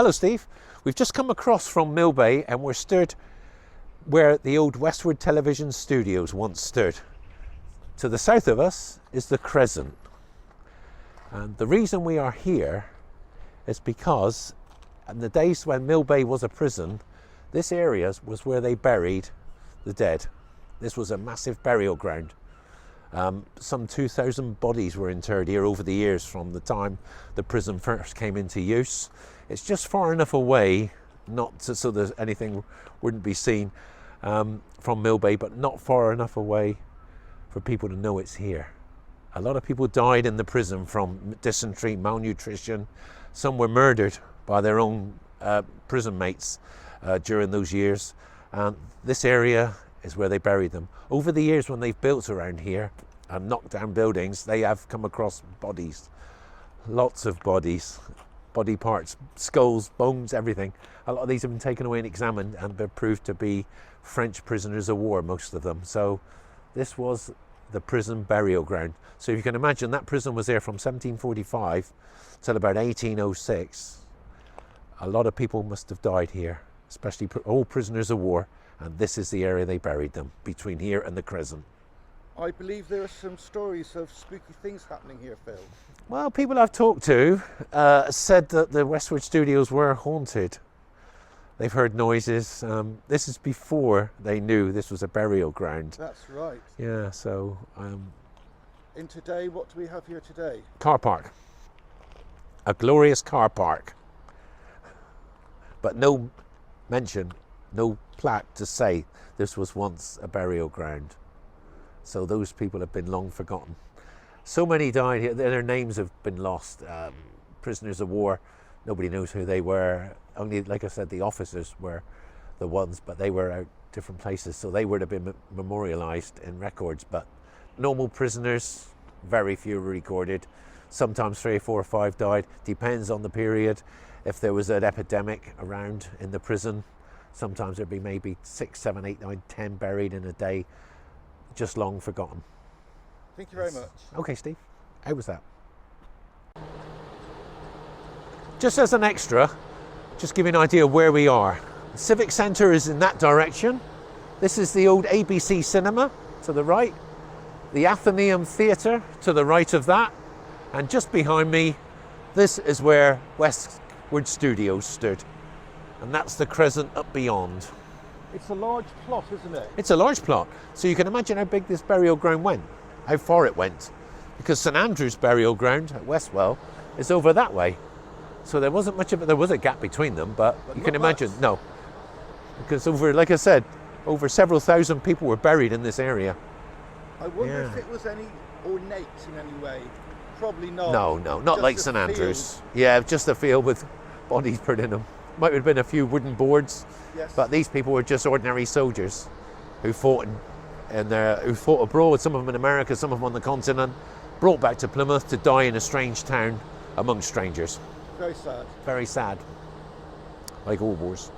Hello Steve, we've just come across from Mill Bay and we're stood where the old Westward television studios once stood. To the south of us is the Crescent. And the reason we are here is because in the days when Mill Bay was a prison, this area was where they buried the dead. This was a massive burial ground. Some 2,000 bodies were interred here over the years from the time the prison first came into use. It's just far enough away, not to, so that anything wouldn't be seen from Mill Bay, but not far enough away for people to know it's here. A lot of people died in the prison from dysentery, malnutrition. Some were murdered by their own prison mates during those years. And this area is where they buried them. Over the years when they've built around here and knocked down buildings, they have come across bodies. Lots of bodies. Body parts, skulls, bones, everything. A lot of these have been taken away and examined and been proved to be French prisoners of war, most of them. So this was the prison burial ground. So if you can imagine, that prison was there from 1745 till about 1806. A lot of people must have died here, especially all prisoners of war, and this is the area they buried them, between here and the Crescent. I believe there are some stories of spooky things happening here, Phil. Well, people I've talked to said that the Westward studios were haunted. They've heard noises. This is before they knew this was a burial ground. That's right. Yeah, so... In today, what do we have here today? Car park. A glorious car park. But no mention, no plaque to say this was once a burial ground. So those people have been long forgotten. So many died here, their names have been lost. Prisoners of war, nobody knows who they were. Only, like I said, the officers were the ones, but they were out different places, so they would have been memorialized in records. But normal prisoners, very few were recorded. Sometimes 3, 4, or 5 died, depends on the period. If there was an epidemic around in the prison, sometimes there'd be maybe 6, 7, 8, 9, 10 buried in a day. Just long forgotten. Thank you very much. Okay, Steve. How was that? Just as an extra, just give you an idea of where we are. The Civic Centre is in that direction. This is the old ABC Cinema to the right. The Athenaeum Theatre to the right of that. And just behind me, this is where Westward Studios stood. And that's the Crescent up beyond. It's a large plot, isn't it? It's a large plot. So you can imagine how big this burial ground went, how far it went. Because St Andrew's burial ground at Westwell is over that way. So there wasn't much of it, there was a gap between them, but you can imagine, no. Because over, like I said, over several thousand people were buried in this area. I wonder if it was any ornate in any way. Probably not. No, not Just like a St Andrew's. field. Yeah, just a field with bodies put in them. Might have been a few wooden boards, Yes. but these people were just ordinary soldiers who fought who fought abroad. Some of them in America, some of them on the continent, brought back to Plymouth to die in a strange town among strangers. Very sad. Very sad, like all wars.